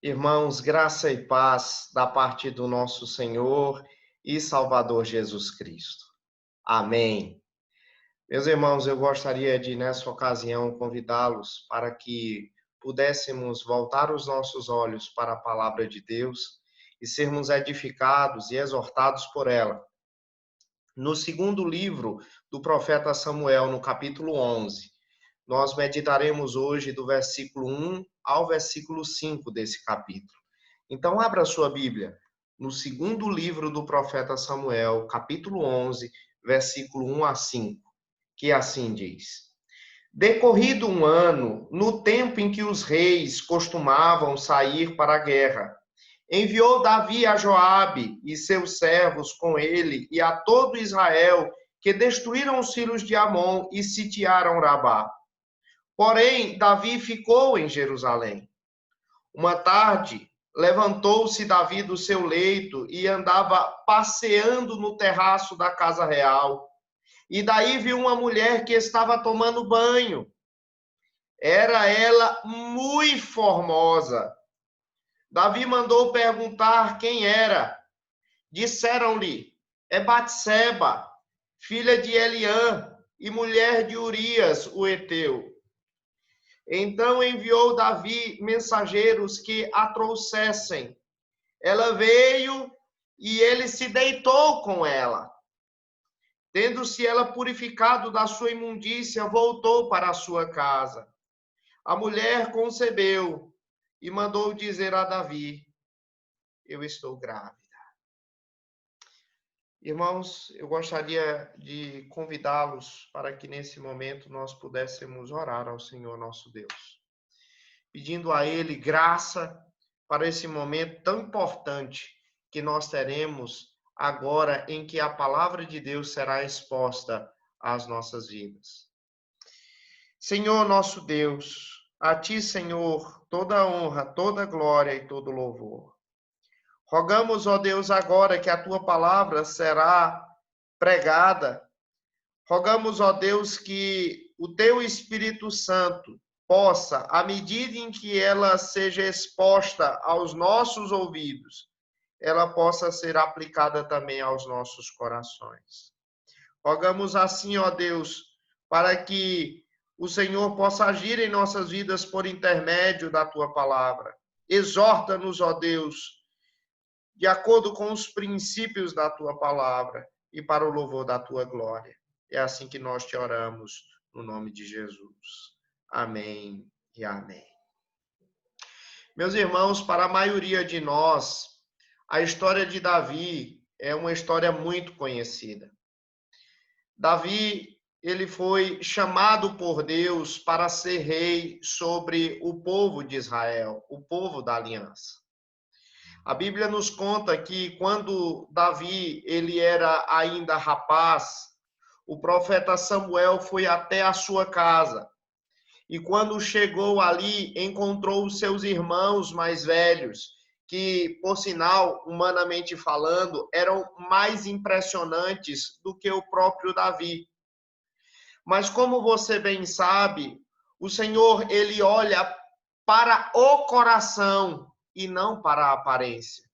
Irmãos, graça e paz da parte do nosso Senhor e Salvador Jesus Cristo. Amém. Meus irmãos, eu gostaria de, nessa ocasião, convidá-los para que pudéssemos voltar os nossos olhos para a palavra de Deus e sermos edificados e exortados por ela. No segundo livro do profeta Samuel, no capítulo 11, nós meditaremos hoje do versículo 1 ao versículo 5 desse capítulo. Então, abra sua Bíblia no segundo livro do profeta Samuel, capítulo 11, versículo 1 a 5, que assim diz: Decorrido um ano, no tempo em que os reis costumavam sair para a guerra, enviou Davi a Joabe e seus servos com ele e a todo Israel, que destruíram os filhos de Amon e sitiaram Rabá. Porém, Davi ficou em Jerusalém. Uma tarde, levantou-se Davi do seu leito e andava passeando no terraço da casa real. E daí viu uma mulher que estava tomando banho. Era ela muito formosa. Davi mandou perguntar quem era. Disseram-lhe: é Batseba, filha de Eliã e mulher de Urias, o heteu. Então enviou Davi mensageiros que a trouxessem. Ela veio e ele se deitou com ela. Tendo-se ela purificado da sua imundícia, voltou para a sua casa. A mulher concebeu e mandou dizer a Davi: eu estou grávida. Irmãos, eu gostaria de convidá-los para que nesse momento nós pudéssemos orar ao Senhor nosso Deus, pedindo a Ele graça para esse momento tão importante que nós teremos agora em que a palavra de Deus será exposta às nossas vidas. Senhor nosso Deus, a Ti, Senhor, toda a honra, toda a glória e todo o louvor. Rogamos, ó Deus, agora que a Tua palavra será pregada. Rogamos, ó Deus, que o Teu Espírito Santo possa, à medida em que ela seja exposta aos nossos ouvidos, ela possa ser aplicada também aos nossos corações. Rogamos assim, ó Deus, para que o Senhor possa agir em nossas vidas por intermédio da Tua palavra. Exorta-nos, ó Deus, de acordo com os princípios da Tua palavra e para o louvor da Tua glória. É assim que nós te oramos, no nome de Jesus. Amém e amém. Meus irmãos, para a maioria de nós, a história de Davi é uma história muito conhecida. Davi, ele foi chamado por Deus para ser rei sobre o povo de Israel, o povo da aliança. A Bíblia nos conta que quando Davi, ele era ainda rapaz, o profeta Samuel foi até a sua casa. E quando chegou ali, encontrou os seus irmãos mais velhos, que, por sinal, humanamente falando, eram mais impressionantes do que o próprio Davi. Mas como você bem sabe, o Senhor, ele olha para o coração e não para a aparência.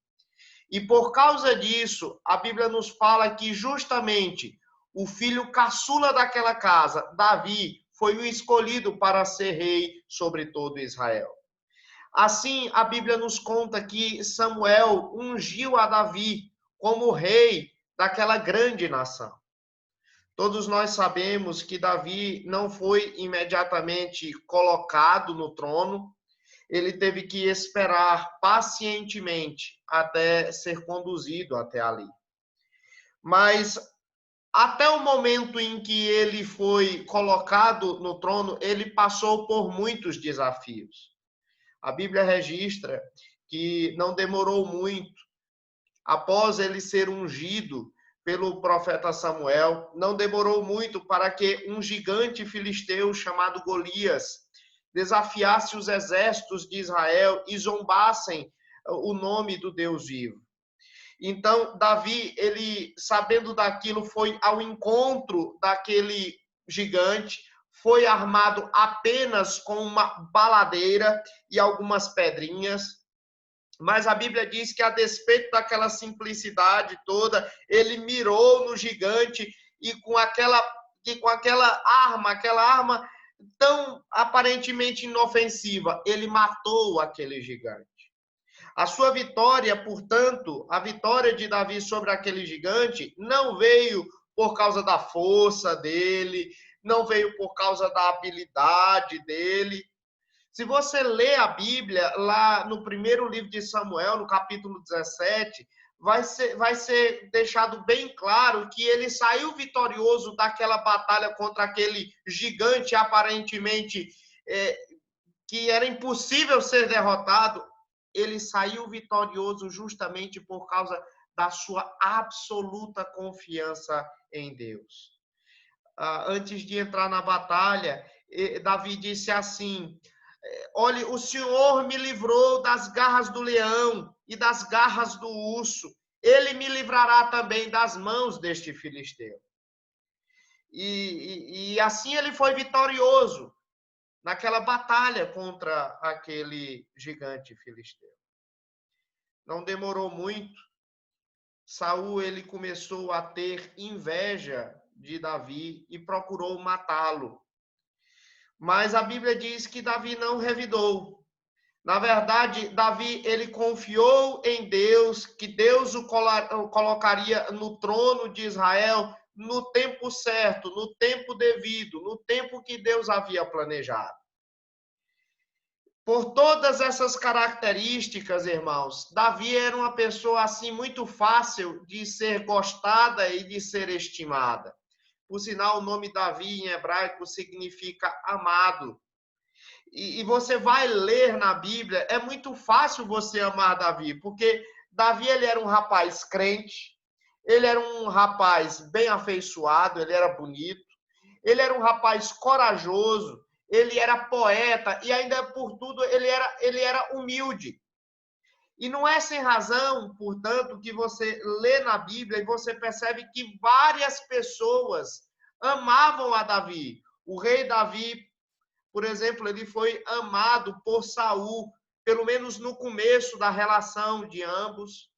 E por causa disso, a Bíblia nos fala que justamente o filho caçula daquela casa, Davi, foi o escolhido para ser rei sobre todo Israel. Assim, a Bíblia nos conta que Samuel ungiu a Davi como rei daquela grande nação. Todos nós sabemos que Davi não foi imediatamente colocado no trono, ele teve que esperar pacientemente até ser conduzido até ali. Mas até o momento em que ele foi colocado no trono, ele passou por muitos desafios. A Bíblia registra que não demorou muito, após ele ser ungido pelo profeta Samuel, não demorou muito para que um gigante filisteu chamado Golias desafiasse os exércitos de Israel e zombassem o nome do Deus vivo. Então, Davi, ele, sabendo daquilo, foi ao encontro daquele gigante, foi armado apenas com uma baladeira e algumas pedrinhas, Mas a Bíblia diz que, a despeito daquela simplicidade toda, ele mirou no gigante e com aquela arma tão aparentemente inofensiva, ele matou aquele gigante. A sua vitória, portanto, a vitória de Davi sobre aquele gigante, não veio por causa da força dele, não veio por causa da habilidade dele. Se você lê a Bíblia, lá no primeiro livro de Samuel, no capítulo 17, vai ser deixado bem claro que ele saiu vitorioso daquela batalha contra aquele gigante, aparentemente, que era impossível ser derrotado. Ele saiu vitorioso justamente por causa da sua absoluta confiança em Deus. Antes de entrar na batalha, Davi disse assim: olhe, o Senhor me livrou das garras do leão e das garras do urso. Ele me livrará também das mãos deste filisteu. E assim ele foi vitorioso naquela batalha contra aquele gigante filisteu. Não demorou muito. Saul, ele começou a ter inveja de Davi e procurou matá-lo. Mas a Bíblia diz que Davi não revidou. Na verdade, Davi, ele confiou em Deus, que Deus o colocaria no trono de Israel no tempo certo, no tempo devido, no tempo que Deus havia planejado. Por todas essas características, irmãos, Davi era uma pessoa assim muito fácil de ser gostada e de ser estimada. Por sinal, o nome Davi em hebraico significa amado. E você vai ler na Bíblia, é muito fácil você amar Davi, porque Davi, ele era um rapaz crente, ele era um rapaz bem afeiçoado, ele era bonito, ele era um rapaz corajoso, ele era poeta e ainda por tudo ele era humilde. E não é sem razão, portanto, que você lê na Bíblia e você percebe que várias pessoas amavam a Davi. O rei Davi, por exemplo, ele foi amado por Saul, pelo menos no começo da relação de ambos.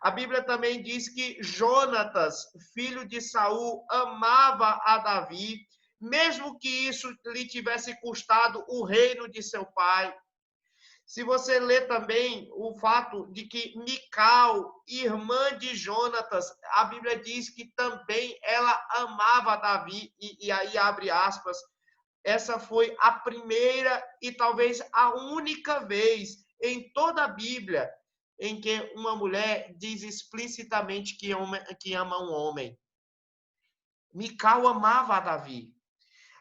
A Bíblia também diz que Jonatas, filho de Saul, amava a Davi, mesmo que isso lhe tivesse custado o reino de seu pai. Se você lê também o fato de que Mical, irmã de Jonatas, a Bíblia diz que também ela amava Davi, e aí abre aspas, essa foi a primeira e talvez a única vez em toda a Bíblia em que uma mulher diz explicitamente que ama um homem. Mical amava a Davi.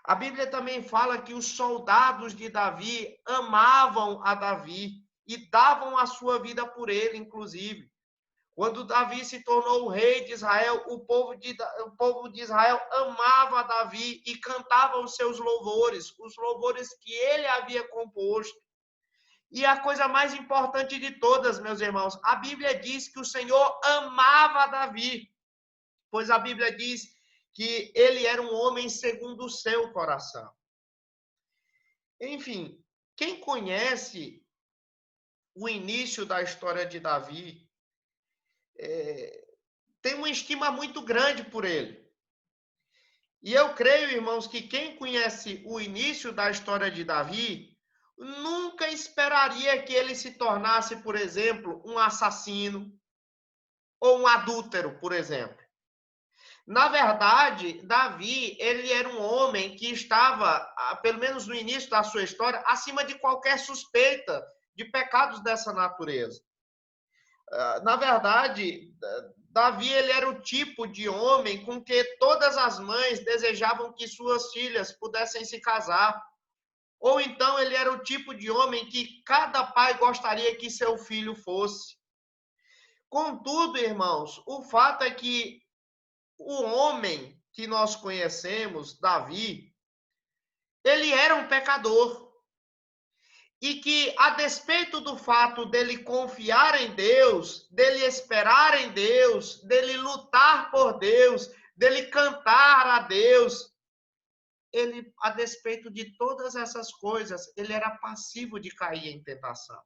A Bíblia também fala que os soldados de Davi amavam a Davi e davam a sua vida por ele, inclusive. Quando Davi se tornou o rei de Israel, o povo de Israel amava Davi e cantava os seus louvores, os louvores que ele havia composto. E a coisa mais importante de todas, meus irmãos, a Bíblia diz que o Senhor amava Davi, pois a Bíblia diz que ele era um homem segundo o seu coração. Enfim, quem conhece o início da história de Davi, tem uma estima muito grande por ele. E eu creio, irmãos, que quem conhece o início da história de Davi nunca esperaria que ele se tornasse, por exemplo, um assassino ou um adúltero, por exemplo. Na verdade, Davi, ele era um homem que estava, pelo menos no início da sua história, acima de qualquer suspeita de pecados dessa natureza. Na verdade, Davi, ele era o tipo de homem com que todas as mães desejavam que suas filhas pudessem se casar. Ou então ele era o tipo de homem que cada pai gostaria que seu filho fosse. Contudo, irmãos, o fato é que o homem que nós conhecemos, Davi, ele era um pecador. E que, a despeito do fato dele confiar em Deus, dele esperar em Deus, dele lutar por Deus, dele cantar a Deus, ele, a despeito de todas essas coisas, ele era passivo de cair em tentação.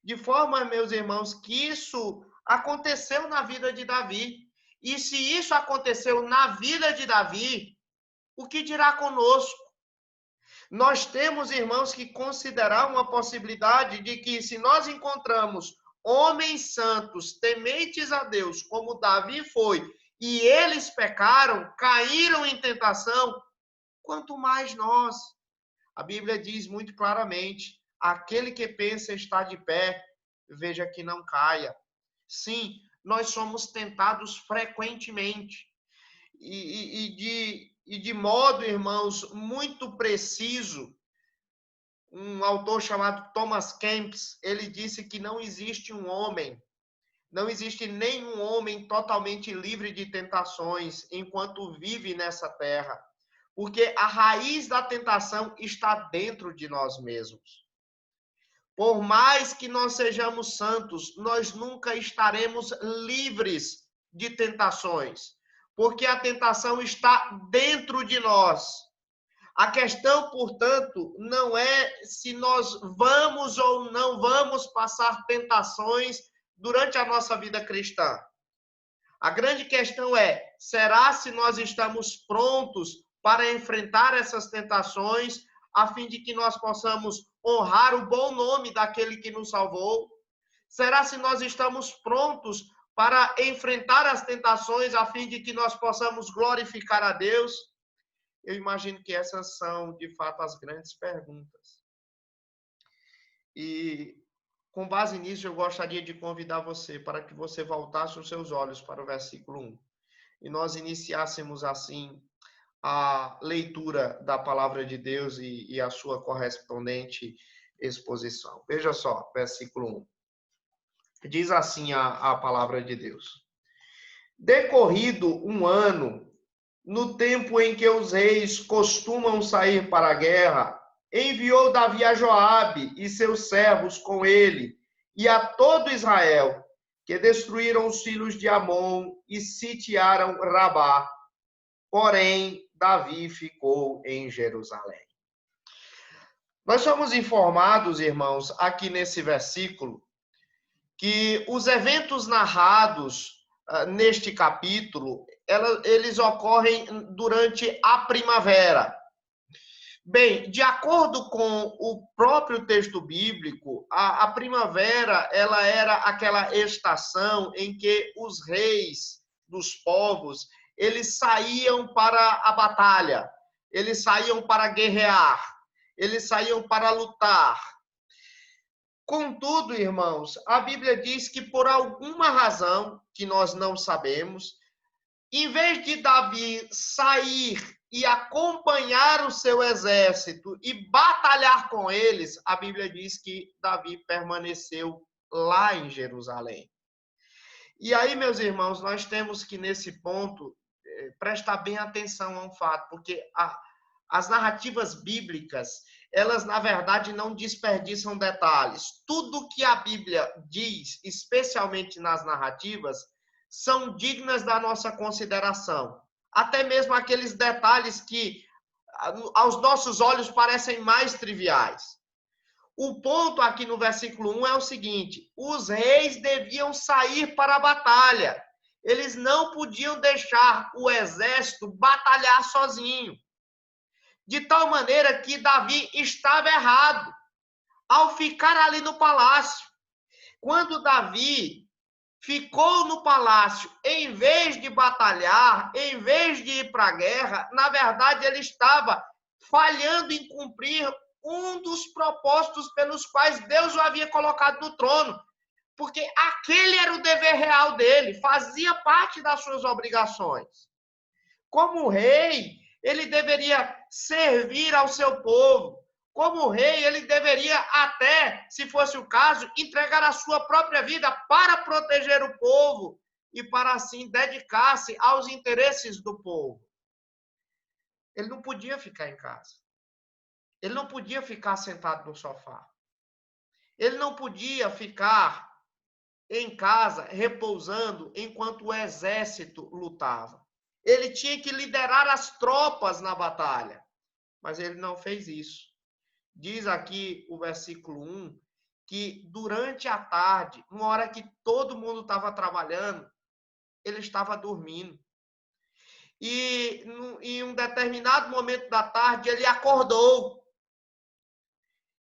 De forma, meus irmãos, que isso aconteceu na vida de Davi. E se isso aconteceu na vida de Davi, o que dirá conosco? Nós temos, irmãos, que considerar uma possibilidade de que, se nós encontramos homens santos, tementes a Deus, como Davi foi, e eles pecaram, caíram em tentação, quanto mais nós. A Bíblia diz muito claramente: aquele que pensa estar de pé, veja que não caia. Sim, nós somos tentados frequentemente. E de modo, irmãos, muito preciso. Um autor chamado Thomas Kempis, ele disse que não existe um homem, não existe nenhum homem totalmente livre de tentações enquanto vive nessa terra, porque a raiz da tentação está dentro de nós mesmos. Por mais que nós sejamos santos, nós nunca estaremos livres de tentações, porque a tentação está dentro de nós. A questão, portanto, não é se nós vamos ou não vamos passar tentações durante a nossa vida cristã. A grande questão é: será se nós estamos prontos para enfrentar essas tentações, a fim de que nós possamos honrar o bom nome daquele que nos salvou? Será se nós estamos prontos para enfrentar as tentações, a fim de que nós possamos glorificar a Deus? Eu imagino que essas são, de fato, as grandes perguntas. E, com base nisso, eu gostaria de convidar você para que você voltasse os seus olhos para o versículo 1. E nós iniciássemos, assim, a leitura da palavra de Deus e a sua correspondente exposição. Veja só, versículo 1. Diz assim a palavra de Deus: decorrido um ano, no tempo em que os reis costumam sair para a guerra, enviou Davi a Joabe e seus servos com ele, e a todo Israel, que destruíram os filhos de Amon e sitiaram Rabá. Porém, Davi ficou em Jerusalém. Nós somos informados, irmãos, aqui nesse versículo, que os eventos narrados neste capítulo, eles ocorrem durante a primavera. Bem, de acordo com o próprio texto bíblico, a primavera ela era aquela estação em que os reis dos povos, eles saíam para a batalha, eles saíam para guerrear, eles saíam para lutar. Contudo, irmãos, a Bíblia diz que por alguma razão que nós não sabemos, em vez de Davi sair e acompanhar o seu exército e batalhar com eles, a Bíblia diz que Davi permaneceu lá em Jerusalém. E aí, meus irmãos, nós temos que, nesse ponto, prestar bem atenção a um fato, porque as narrativas bíblicas, elas, na verdade, não desperdiçam detalhes. Tudo que a Bíblia diz, especialmente nas narrativas, são dignas da nossa consideração. Até mesmo aqueles detalhes que, aos nossos olhos, parecem mais triviais. O ponto aqui no versículo 1 é o seguinte: os reis deviam sair para a batalha. Eles não podiam deixar o exército batalhar sozinho. De tal maneira que Davi estava errado ao ficar ali no palácio. Quando Davi ficou no palácio, em vez de batalhar, em vez de ir para a guerra, na verdade ele estava falhando em cumprir um dos propósitos pelos quais Deus o havia colocado no trono, porque aquele era o dever real dele, fazia parte das suas obrigações. Como rei, ele deveria servir ao seu povo. Como rei, ele deveria até, se fosse o caso, entregar a sua própria vida para proteger o povo e para assim dedicar-se aos interesses do povo. Ele não podia ficar em casa. Ele não podia ficar sentado no sofá. Ele não podia ficar em casa repousando enquanto o exército lutava. Ele tinha que liderar as tropas na batalha, mas ele não fez isso. Diz aqui o versículo 1 que durante a tarde, uma hora que todo mundo estava trabalhando, ele estava dormindo. E em um determinado momento da tarde, ele acordou.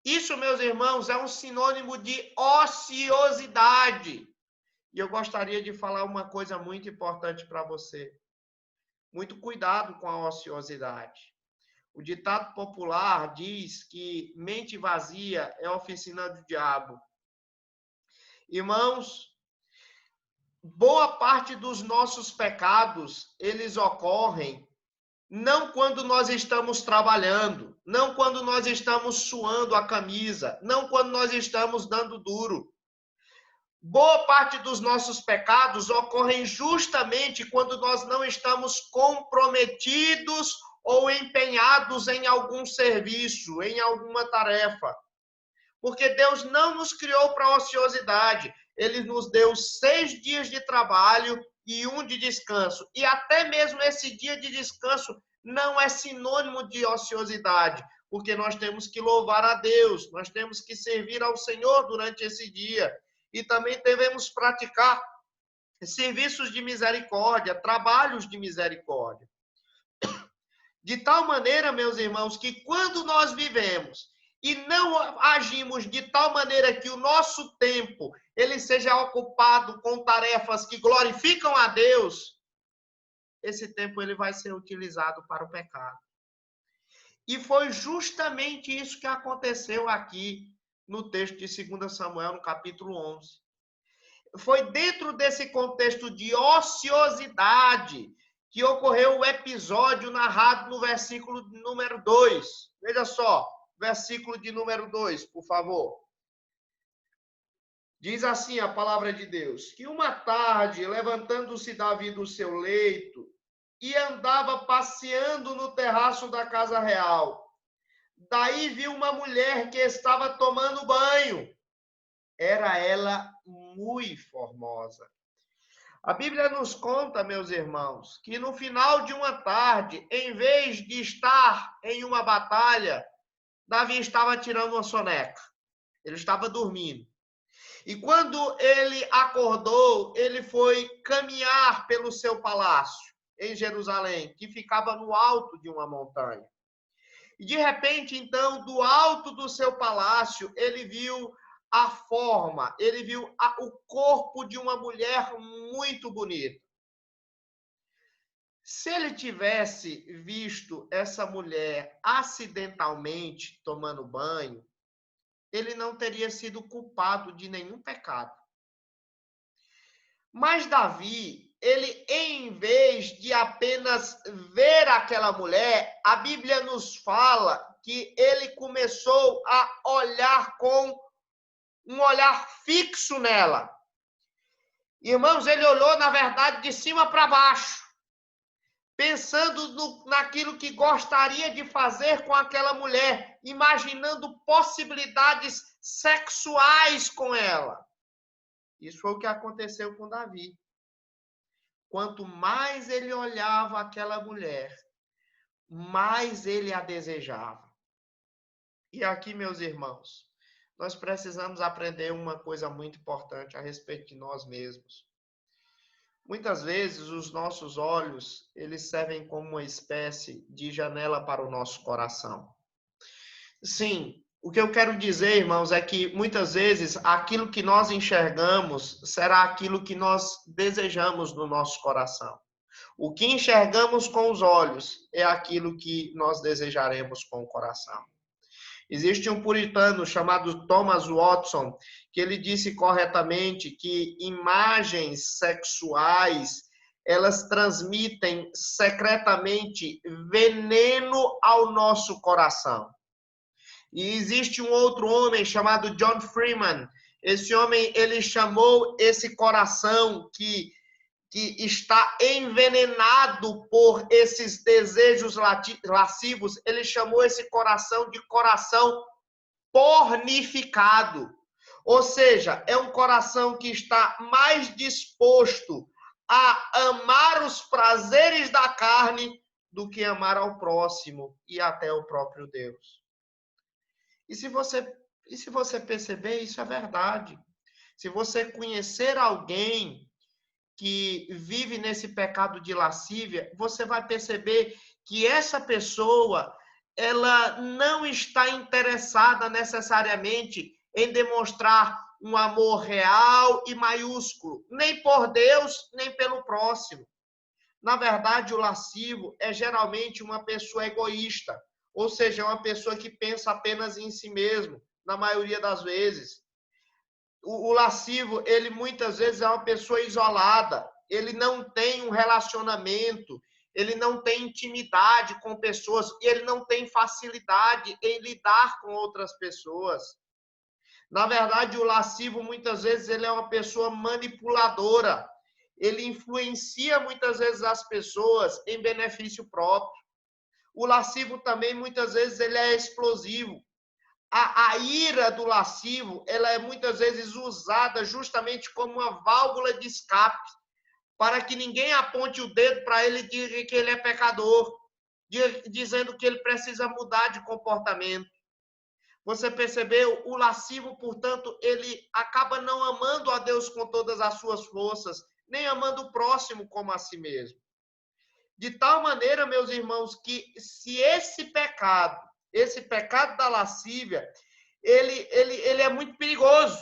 Isso, meus irmãos, é um sinônimo de ociosidade. E eu gostaria de falar uma coisa muito importante para você. Muito cuidado com a ociosidade. O ditado popular diz que mente vazia é oficina do diabo. Irmãos, boa parte dos nossos pecados, eles ocorrem não quando nós estamos trabalhando, não quando nós estamos suando a camisa, não quando nós estamos dando duro. Boa parte dos nossos pecados ocorrem justamente quando nós não estamos comprometidos ou empenhados em algum serviço, em alguma tarefa. Porque Deus não nos criou para ociosidade. Ele nos deu 6 dias de trabalho e 1 de descanso. E até mesmo esse dia de descanso não é sinônimo de ociosidade, porque nós temos que louvar a Deus, nós temos que servir ao Senhor durante esse dia. E também devemos praticar serviços de misericórdia, trabalhos de misericórdia. De tal maneira, meus irmãos, que quando nós vivemos e não agimos de tal maneira que o nosso tempo ele seja ocupado com tarefas que glorificam a Deus, esse tempo ele vai ser utilizado para o pecado. E foi justamente isso que aconteceu aqui no texto de 2 Samuel, no capítulo 11. Foi dentro desse contexto de ociosidade que ocorreu o episódio narrado no versículo número 2. Veja só, versículo de número 2, por favor. Diz assim a palavra de Deus, que uma tarde, levantando-se Davi do seu leito, e andava passeando no terraço da casa real. Daí viu uma mulher que estava tomando banho. Era ela muito formosa. A Bíblia nos conta, meus irmãos, que no final de uma tarde, em vez de estar em uma batalha, Davi estava tirando uma soneca. Ele estava dormindo. E quando ele acordou, ele foi caminhar pelo seu palácio em Jerusalém, que ficava no alto de uma montanha. E de repente, então, do alto do seu palácio, ele viu a forma, ele viu o corpo de uma mulher muito bonita. Se ele tivesse visto essa mulher acidentalmente tomando banho, ele não teria sido culpado de nenhum pecado. Mas Davi, ele, em vez de apenas ver aquela mulher, a Bíblia nos fala que ele começou a olhar com um olhar fixo nela. Irmãos, ele olhou, na verdade, de cima para baixo, pensando naquilo que gostaria de fazer com aquela mulher, imaginando possibilidades sexuais com ela. Isso foi o que aconteceu com Davi. Quanto mais ele olhava aquela mulher, mais ele a desejava. E aqui, meus irmãos, nós precisamos aprender uma coisa muito importante a respeito de nós mesmos. Muitas vezes os nossos olhos, eles servem como uma espécie de janela para o nosso coração. Sim, o que eu quero dizer, irmãos, é que muitas vezes aquilo que nós enxergamos será aquilo que nós desejamos no nosso coração. O que enxergamos com os olhos é aquilo que nós desejaremos com o coração. Existe um puritano chamado Thomas Watson, que ele disse corretamente que imagens sexuais, elas transmitem secretamente veneno ao nosso coração. E existe um outro homem chamado John Freeman. Esse homem, ele chamou esse coração que está envenenado por esses desejos lascivos, ele chamou esse coração de coração pornificado. Ou seja, é um coração que está mais disposto a amar os prazeres da carne do que amar ao próximo e até o próprio Deus. E se você E se você perceber, isso é verdade. Se você conhecer alguém que vive nesse pecado de lascívia, você vai perceber que essa pessoa, ela não está interessada necessariamente em demonstrar um amor real e maiúsculo, nem por Deus, nem pelo próximo. Na verdade, o lascivo é geralmente uma pessoa egoísta, ou seja, uma pessoa que pensa apenas em si mesmo, na maioria das vezes. O lascivo, ele muitas vezes é uma pessoa isolada, ele não tem um relacionamento, ele não tem intimidade com pessoas, e ele não tem facilidade em lidar com outras pessoas. Na verdade, o lascivo, muitas vezes, ele é uma pessoa manipuladora, ele influencia muitas vezes as pessoas em benefício próprio. O lascivo também, muitas vezes, ele é explosivo. A ira do lascivo, ela é muitas vezes usada justamente como uma válvula de escape, para que ninguém aponte o dedo para ele e diga que ele é pecador, dizendo que ele precisa mudar de comportamento. Você percebeu? O lascivo, portanto, ele acaba não amando a Deus com todas as suas forças, nem amando o próximo como a si mesmo. De tal maneira, meus irmãos, que se esse pecado da lascívia, ele é muito perigoso.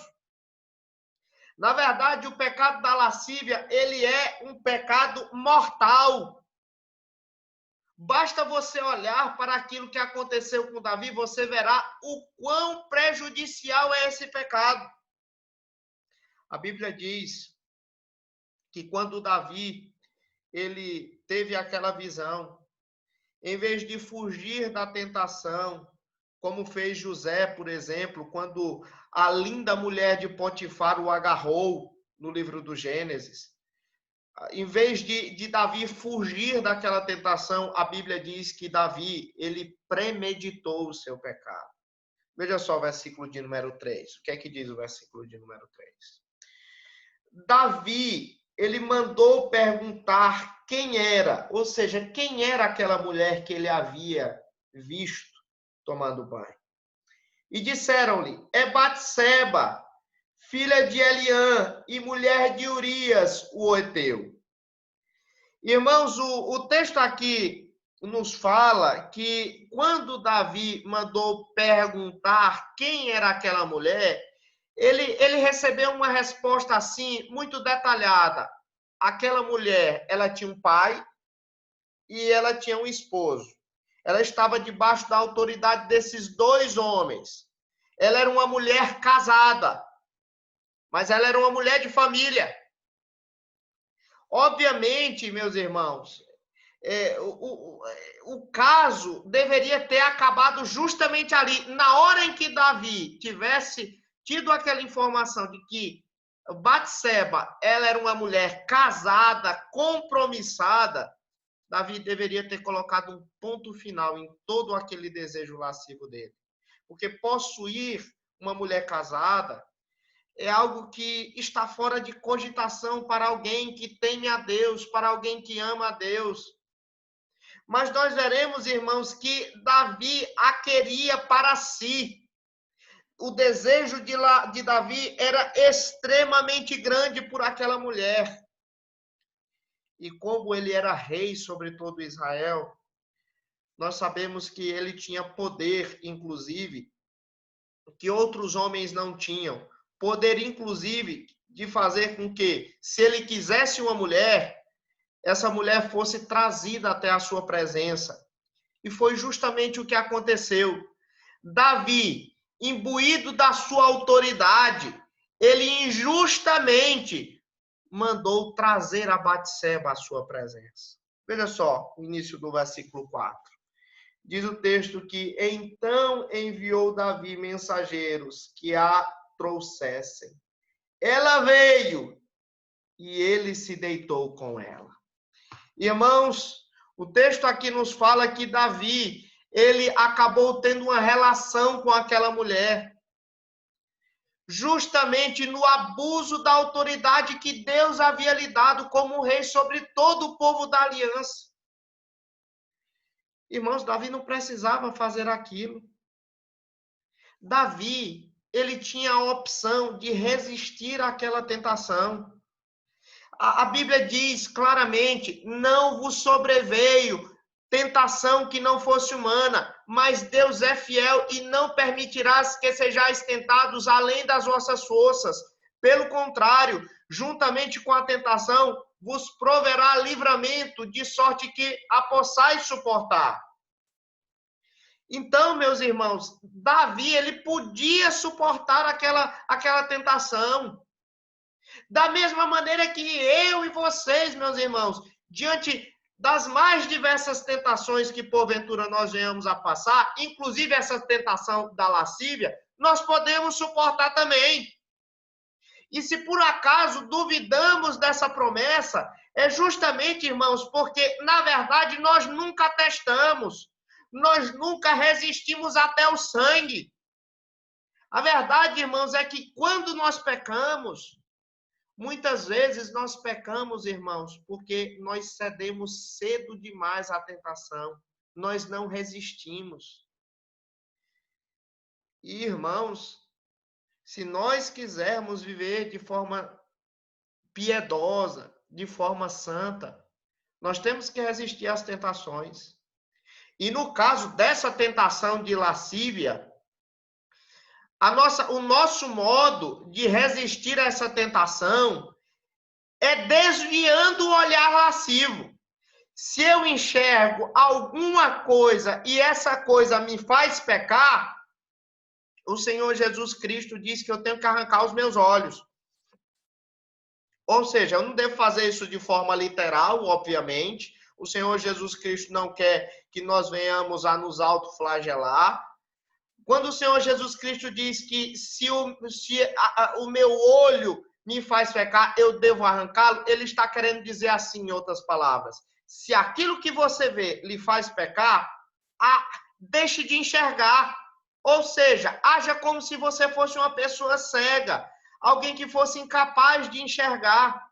Na verdade, o pecado da lascívia, ele é um pecado mortal. Basta você olhar para aquilo que aconteceu com Davi, você verá o quão prejudicial é esse pecado. A Bíblia diz que quando Davi ele teve aquela visão, em vez de fugir da tentação, como fez José, por exemplo, quando a linda mulher de Potifar o agarrou no livro do Gênesis, em vez de Davi fugir daquela tentação, a Bíblia diz que Davi, ele premeditou o seu pecado. Veja só o versículo de número 3. O que é que diz o versículo de número 3? Davi, ele mandou perguntar quem era, ou seja, quem era aquela mulher que ele havia visto tomando banho. E disseram-lhe, é Batseba, filha de Eliã e mulher de Urias, o heteu. Irmãos, o texto aqui nos fala que quando Davi mandou perguntar quem era aquela mulher, ele recebeu uma resposta assim, muito detalhada. Aquela mulher, ela tinha um pai e ela tinha um esposo. Ela estava debaixo da autoridade desses dois homens. Ela era uma mulher casada, mas ela era uma mulher de família. Obviamente, meus irmãos, o caso deveria ter acabado justamente ali, na hora em que Davi tivesse tido aquela informação de que Batseba, ela era uma mulher casada, compromissada, Davi deveria ter colocado um ponto final em todo aquele desejo lascivo dele. Porque possuir uma mulher casada é algo que está fora de cogitação para alguém que teme a Deus, para alguém que ama a Deus. Mas nós veremos, irmãos, que Davi a queria para si. O desejo de Davi era extremamente grande por aquela mulher. E como ele era rei sobre todo Israel, nós sabemos que ele tinha poder, inclusive, que outros homens não tinham. Poder, inclusive, de fazer com que, se ele quisesse uma mulher, essa mulher fosse trazida até a sua presença. E foi justamente o que aconteceu. Davi, imbuído da sua autoridade, ele injustamente mandou trazer a Batseba à sua presença. Veja só o início do versículo 4. Diz o texto que então enviou Davi mensageiros que a trouxessem. Ela veio e ele se deitou com ela. Irmãos, o texto aqui nos fala que Davi, ele acabou tendo uma relação com aquela mulher, justamente no abuso da autoridade que Deus havia lhe dado como rei sobre todo o povo da aliança. Irmãos, Davi não precisava fazer aquilo. Davi, ele tinha a opção de resistir àquela tentação. A Bíblia diz claramente: não vos sobreveio tentação que não fosse humana, mas Deus é fiel e não permitirá que sejais tentados além das vossas forças. Pelo contrário, juntamente com a tentação, vos proverá livramento, de sorte que a possais suportar. Então, meus irmãos, Davi, ele podia suportar aquela tentação. Da mesma maneira que eu e vocês, meus irmãos, diante das mais diversas tentações que porventura nós venhamos a passar, inclusive essa tentação da lascívia, nós podemos suportar também. E se por acaso duvidamos dessa promessa, é justamente, irmãos, porque na verdade nós nunca testamos, nós nunca resistimos até o sangue. A verdade, irmãos, é que quando nós pecamos, muitas vezes nós pecamos, irmãos, porque nós cedemos cedo demais à tentação. Nós não resistimos. E, irmãos, se nós quisermos viver de forma piedosa, de forma santa, nós temos que resistir às tentações. E no caso dessa tentação de lascívia, o nosso modo de resistir a essa tentação é desviando o olhar lascivo. Se eu enxergo alguma coisa e essa coisa me faz pecar, o Senhor Jesus Cristo diz que eu tenho que arrancar os meus olhos. Ou seja, eu não devo fazer isso de forma literal, obviamente. O Senhor Jesus Cristo não quer que nós venhamos a nos autoflagelar. Quando o Senhor Jesus Cristo diz que se o meu olho me faz pecar, eu devo arrancá-lo, ele está querendo dizer assim, em outras palavras: se aquilo que você vê lhe faz pecar, deixe de enxergar. Ou seja, haja como se você fosse uma pessoa cega, alguém que fosse incapaz de enxergar.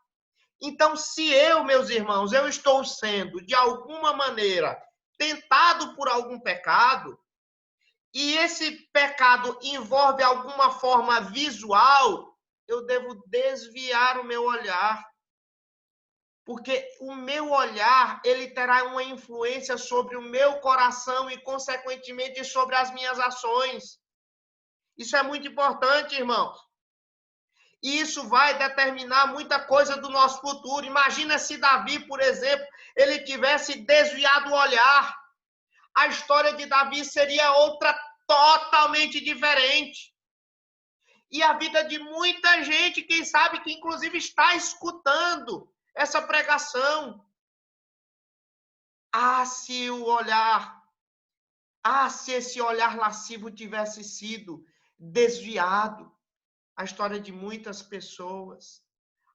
Então, se eu, meus irmãos, eu estou sendo, de alguma maneira, tentado por algum pecado, e esse pecado envolve alguma forma visual, eu devo desviar o meu olhar. Porque o meu olhar, ele terá uma influência sobre o meu coração e, consequentemente, sobre as minhas ações. Isso é muito importante, irmãos. E isso vai determinar muita coisa do nosso futuro. Imagina se Davi, por exemplo, ele tivesse desviado o olhar. A história de Davi seria outra totalmente diferente. E a vida de muita gente, quem sabe que inclusive está escutando essa pregação. Se esse olhar lascivo tivesse sido desviado, a história de muitas pessoas,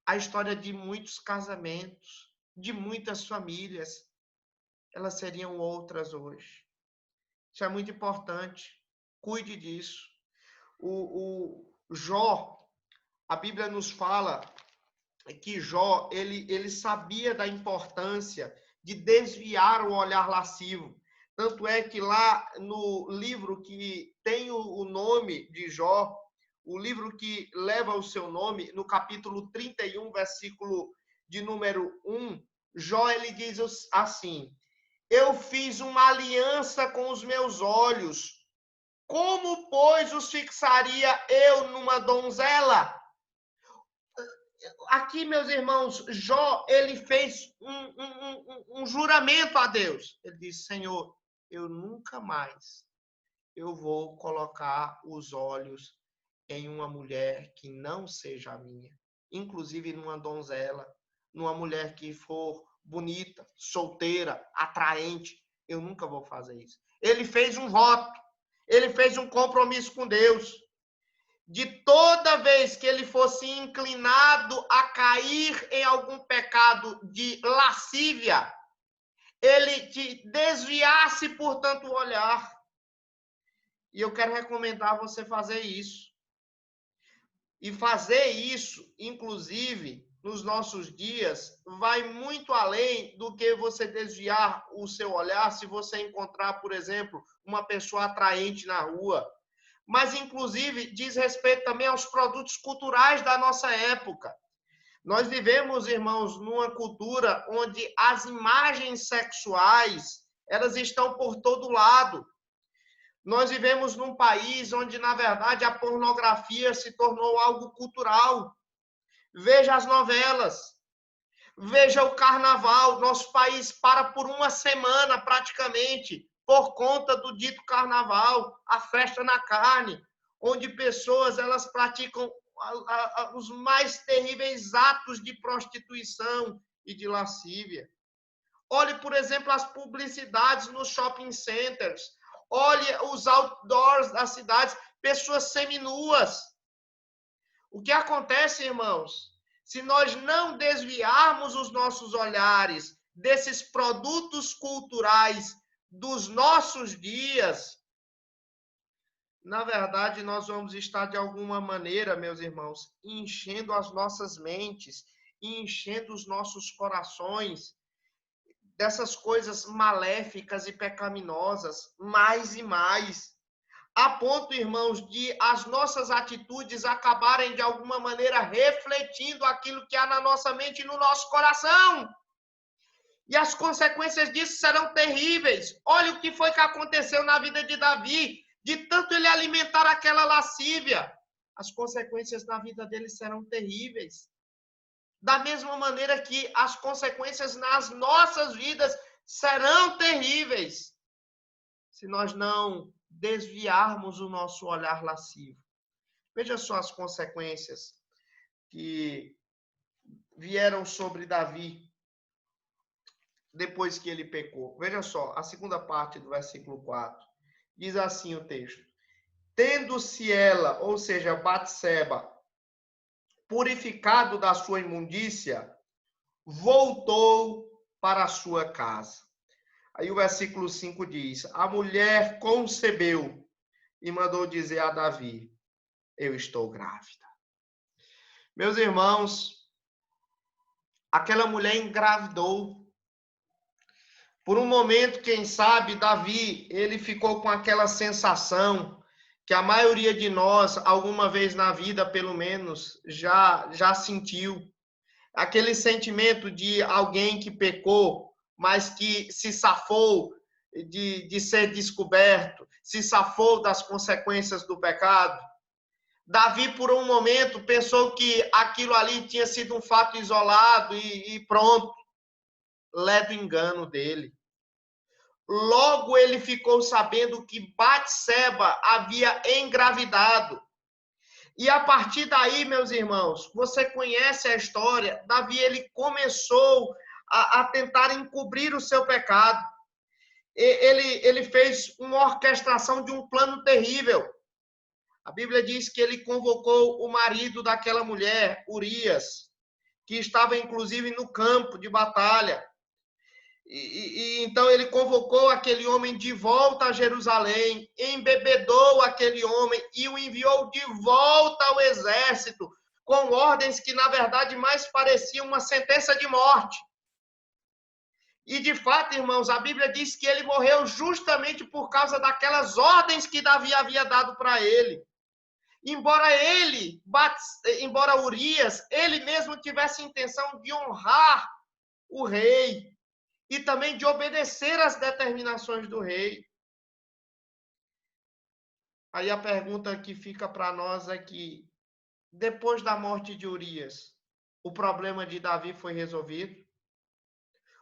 a história de muitos casamentos, de muitas famílias, elas seriam outras hoje. Isso é muito importante. Cuide disso. O Jó, a Bíblia nos fala que Jó, ele sabia da importância de desviar o olhar lascivo. Tanto é que lá no livro que tem o nome de Jó, o livro que leva o seu nome, no capítulo 31, versículo de número 1, Jó, ele diz assim: eu fiz uma aliança com os meus olhos, como, pois, os fixaria eu numa donzela? Aqui, meus irmãos, Jó, ele fez um juramento a Deus. Ele disse: Senhor, eu nunca mais eu vou colocar os olhos em uma mulher que não seja a minha, inclusive numa donzela, numa mulher que for bonita, solteira, atraente. Eu nunca vou fazer isso. Ele fez um voto, ele fez um compromisso com Deus. De toda vez que ele fosse inclinado a cair em algum pecado de lascívia, ele desviasse, portanto, o olhar. E eu quero recomendar a você fazer isso. E fazer isso, inclusive, nos nossos dias, vai muito além do que você desviar o seu olhar se você encontrar, por exemplo, uma pessoa atraente na rua. mas inclusive diz respeito também aos produtos culturais da nossa época. Nós vivemos, irmãos, numa cultura onde as imagens sexuais, elas estão por todo lado. Nós vivemos num país onde, na verdade, a pornografia se tornou algo cultural. Veja as novelas, veja o carnaval. Nosso país para por uma semana, praticamente, por conta do dito carnaval, a festa na carne, onde pessoas elas praticam os mais terríveis atos de prostituição e de lascívia. Olhe, por exemplo, as publicidades nos shopping centers. Olhe os outdoors das cidades, pessoas seminuas. O que acontece, irmãos? Se nós não desviarmos os nossos olhares desses produtos culturais dos nossos dias, na verdade, nós vamos estar, de alguma maneira, meus irmãos, enchendo as nossas mentes, enchendo os nossos corações dessas coisas maléficas e pecaminosas, mais e mais. A ponto, irmãos, de as nossas atitudes acabarem, de alguma maneira, refletindo aquilo que há na nossa mente e no nosso coração. E as consequências disso serão terríveis. Olha o que foi que aconteceu na vida de Davi. De tanto ele alimentar aquela lascívia, as consequências na vida dele serão terríveis. Da mesma maneira que as consequências nas nossas vidas serão terríveis, se nós não desviarmos o nosso olhar lascivo. Veja só as consequências que vieram sobre Davi depois que ele pecou. Veja só, a segunda parte do versículo 4. Diz assim o texto: tendo-se ela, ou seja, Batseba, purificado da sua imundícia, voltou para a sua casa. Aí o versículo 5 diz: a mulher concebeu e mandou dizer a Davi: eu estou grávida. Meus irmãos, aquela mulher engravidou. Por um momento, quem sabe, Davi, ele ficou com aquela sensação que a maioria de nós, alguma vez na vida, pelo menos, já sentiu. Aquele sentimento de alguém que pecou, mas que se safou de ser descoberto, se safou das consequências do pecado. Davi, por um momento, pensou que aquilo ali tinha sido um fato isolado e pronto. Ledo engano dele. Logo ele ficou sabendo que Batseba havia engravidado. E a partir daí, meus irmãos, você conhece a história, Davi ele começou a tentar encobrir o seu pecado. Ele fez uma orquestração de um plano terrível. A Bíblia diz que ele convocou o marido daquela mulher, Urias, que estava inclusive no campo de batalha. Então ele convocou aquele homem de volta a Jerusalém, embebedou aquele homem e o enviou de volta ao exército, com ordens que, na verdade, mais pareciam uma sentença de morte. E, de fato, irmãos, a Bíblia diz que ele morreu justamente por causa daquelas ordens que Davi havia dado para ele. Embora Urias, ele mesmo tivesse intenção de honrar o rei, e também de obedecer às determinações do rei. Aí a pergunta que fica para nós é que, depois da morte de Urias, o problema de Davi foi resolvido?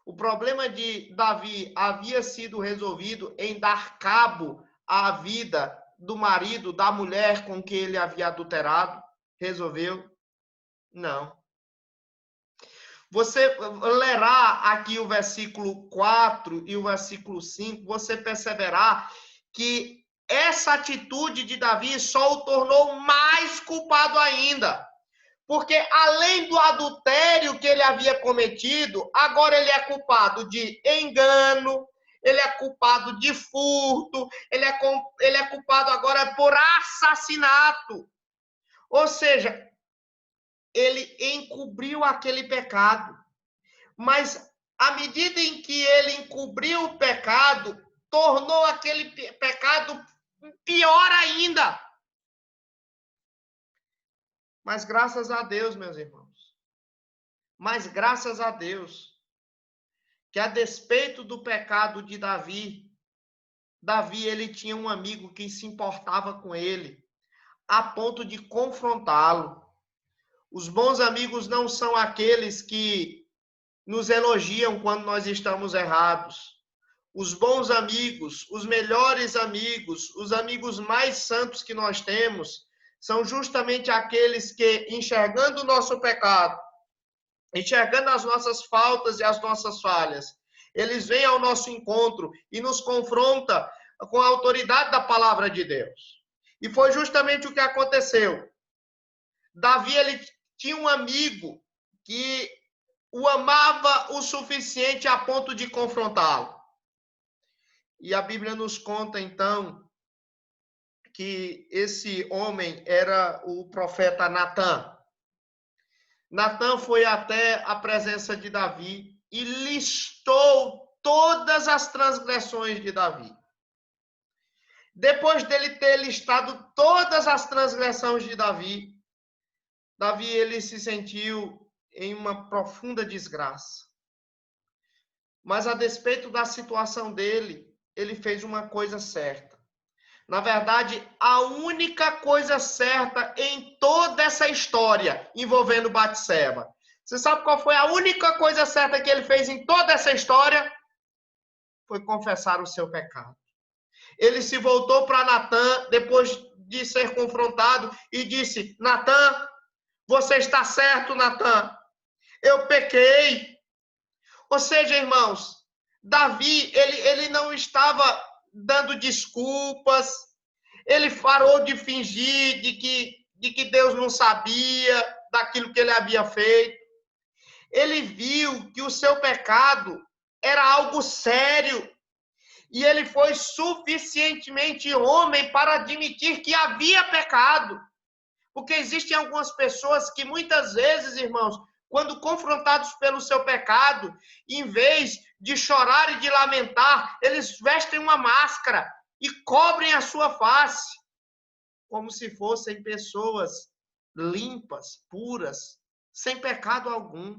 O problema de Davi havia sido resolvido em dar cabo à vida do marido, da mulher com que ele havia adulterado? Resolveu? Não. Você lerá aqui o versículo 4 e o versículo 5, você perceberá que essa atitude de Davi só o tornou mais culpado ainda. Porque além do adultério que ele havia cometido, agora ele é culpado de engano, ele é culpado de furto, ele é culpado agora por assassinato. Ou seja, ele encobriu aquele pecado. Mas, à medida em que ele encobriu o pecado, tornou aquele pecado pior ainda. Mas graças a Deus, meus irmãos, mas graças a Deus, que a despeito do pecado de Davi, ele tinha um amigo que se importava com ele, a ponto de confrontá-lo. Os bons amigos não são aqueles que nos elogiam quando nós estamos errados. Os bons amigos, os melhores amigos, os amigos mais santos que nós temos, são justamente aqueles que, enxergando o nosso pecado, enxergando as nossas faltas e as nossas falhas, eles vêm ao nosso encontro e nos confrontam com a autoridade da palavra de Deus. E foi justamente o que aconteceu. Davi, ele tinha um amigo que o amava o suficiente a ponto de confrontá-lo. E a Bíblia nos conta, então, que esse homem era o profeta Natã. Natã foi até a presença de Davi e listou todas as transgressões de Davi. Depois dele ter listado todas as transgressões de Davi, ele se sentiu em uma profunda desgraça. Mas a despeito da situação dele, ele fez uma coisa certa. Na verdade, a única coisa certa em toda essa história envolvendo Batseba. Você sabe qual foi a única coisa certa que ele fez em toda essa história? Foi confessar o seu pecado. Ele se voltou para Natã, depois de ser confrontado, e disse: Natã, você está certo, Natã. Eu pequei. Ou seja, irmãos, Davi, ele não estava dando desculpas, ele parou de fingir de que Deus não sabia daquilo que ele havia feito. Ele viu que o seu pecado era algo sério e ele foi suficientemente homem para admitir que havia pecado. Porque existem algumas pessoas que muitas vezes, irmãos, quando confrontados pelo seu pecado, em vez de chorar e de lamentar, eles vestem uma máscara e cobrem a sua face, como se fossem pessoas limpas, puras, sem pecado algum.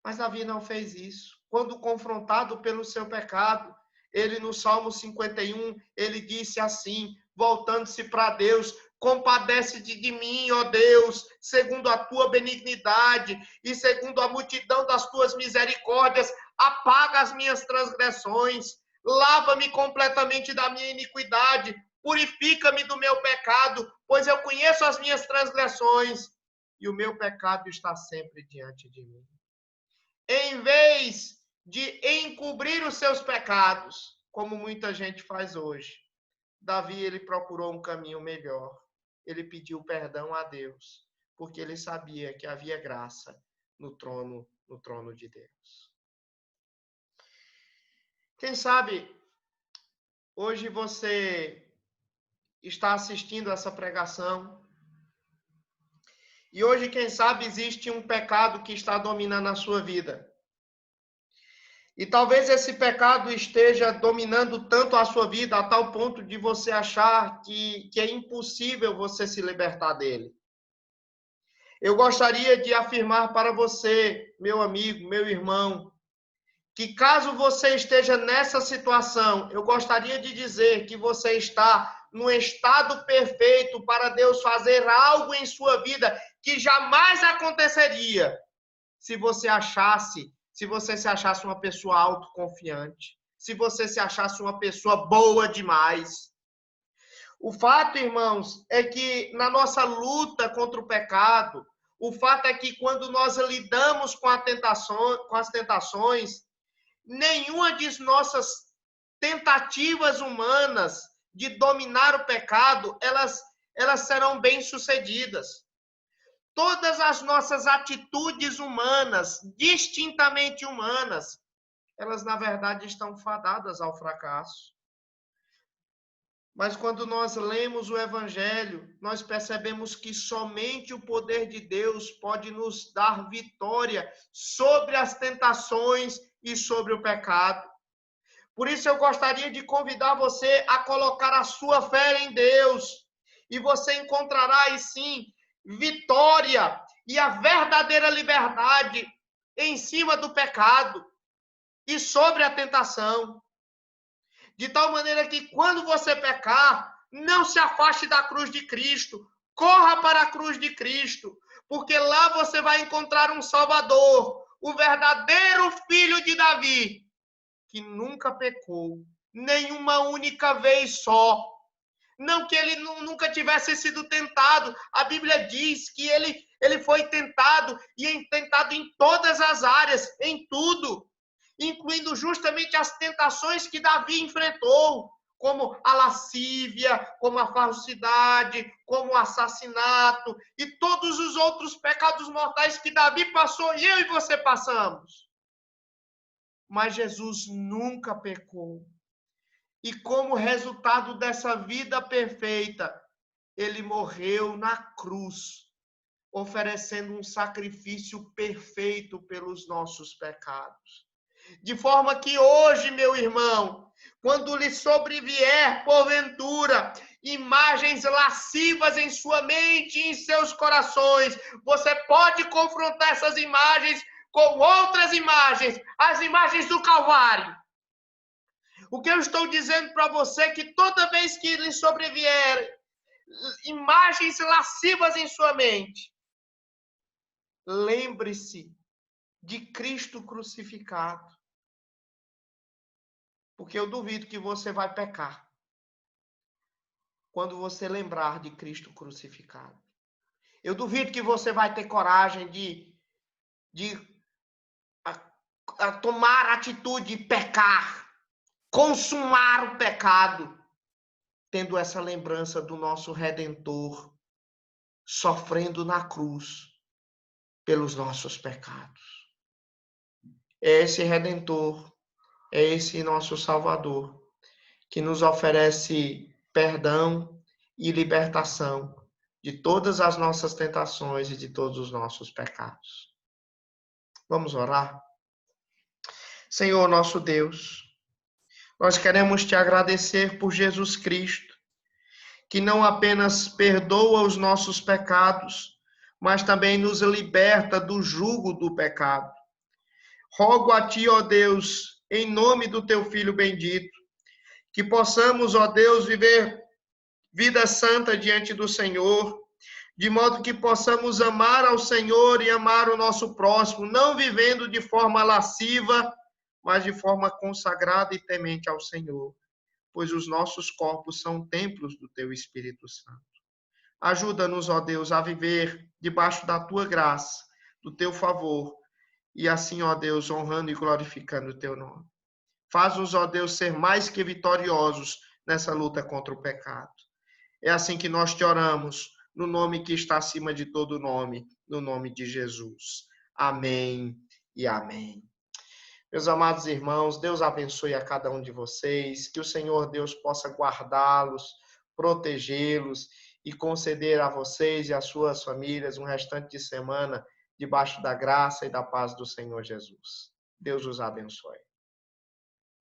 Mas Davi não fez isso. Quando confrontado pelo seu pecado, ele no Salmo 51, ele disse assim, voltando-se para Deus: compadece-te de mim, ó Deus, segundo a tua benignidade e segundo a multidão das tuas misericórdias, apaga as minhas transgressões, lava-me completamente da minha iniquidade, purifica-me do meu pecado, pois eu conheço as minhas transgressões e o meu pecado está sempre diante de mim. Em vez de encobrir os seus pecados, como muita gente faz hoje, Davi, ele procurou um caminho melhor. Ele pediu perdão a Deus, porque ele sabia que havia graça no trono de Deus. Quem sabe hoje você está assistindo essa pregação e hoje, quem sabe, existe um pecado que está dominando a sua vida. E talvez esse pecado esteja dominando tanto a sua vida a tal ponto de você achar que é impossível você se libertar dele. Eu gostaria de afirmar para você, meu amigo, meu irmão, que caso você esteja nessa situação, eu gostaria de dizer que você está num estado perfeito para Deus fazer algo em sua vida que jamais aconteceria se você se achasse uma pessoa autoconfiante, se você se achasse uma pessoa boa demais. O fato, irmãos, é que na nossa luta contra o pecado, o fato é que quando nós lidamos com as tentações, nenhuma de nossas tentativas humanas de dominar o pecado, elas serão bem-sucedidas. Todas as nossas atitudes humanas, distintamente humanas, elas, na verdade, estão fadadas ao fracasso. Mas quando nós lemos o Evangelho, nós percebemos que somente o poder de Deus pode nos dar vitória sobre as tentações e sobre o pecado. Por isso eu gostaria de convidar você a colocar a sua fé em Deus. E você encontrará aí sim vitória e a verdadeira liberdade em cima do pecado e sobre a tentação. De tal maneira que quando você pecar, não se afaste da cruz de Cristo. Corra para a cruz de Cristo, porque lá você vai encontrar um Salvador, o verdadeiro Filho de Davi, que nunca pecou, nenhuma única vez só. Não que ele nunca tivesse sido tentado. A Bíblia diz que ele foi tentado, e tentado em todas as áreas, em tudo, incluindo justamente as tentações que Davi enfrentou, como a lascívia, como a falsidade, como o assassinato e todos os outros pecados mortais que Davi passou e eu e você passamos. Mas Jesus nunca pecou. E como resultado dessa vida perfeita, ele morreu na cruz, oferecendo um sacrifício perfeito pelos nossos pecados. De forma que hoje, meu irmão, quando lhe sobrevier, porventura, imagens lascivas em sua mente e em seus corações, você pode confrontar essas imagens com outras imagens, as imagens do Calvário. O que eu estou dizendo para você é que toda vez que lhe sobrevier imagens lascivas em sua mente, lembre-se de Cristo crucificado. Porque eu duvido que você vai pecar quando você lembrar de Cristo crucificado. Eu duvido que você vai ter coragem de tomar a atitude de pecar, consumar o pecado, tendo essa lembrança do nosso Redentor sofrendo na cruz pelos nossos pecados. É esse Redentor, é esse nosso Salvador, que nos oferece perdão e libertação de todas as nossas tentações e de todos os nossos pecados. Vamos orar? Senhor nosso Deus, nós queremos te agradecer por Jesus Cristo, que não apenas perdoa os nossos pecados, mas também nos liberta do jugo do pecado. Rogo a ti, ó Deus, em nome do teu Filho bendito, que possamos, ó Deus, viver vida santa diante do Senhor, de modo que possamos amar ao Senhor e amar o nosso próximo, não vivendo de forma lasciva, mas de forma consagrada e temente ao Senhor, pois os nossos corpos são templos do teu Espírito Santo. Ajuda-nos, ó Deus, a viver debaixo da tua graça, do teu favor, e assim, ó Deus, honrando e glorificando o teu nome. Faz-nos, ó Deus, ser mais que vitoriosos nessa luta contra o pecado. É assim que nós te oramos, no nome que está acima de todo nome, no nome de Jesus. Amém e amém. Meus amados irmãos, Deus abençoe a cada um de vocês, que o Senhor Deus possa guardá-los, protegê-los e conceder a vocês e às suas famílias um restante de semana debaixo da graça e da paz do Senhor Jesus. Deus os abençoe.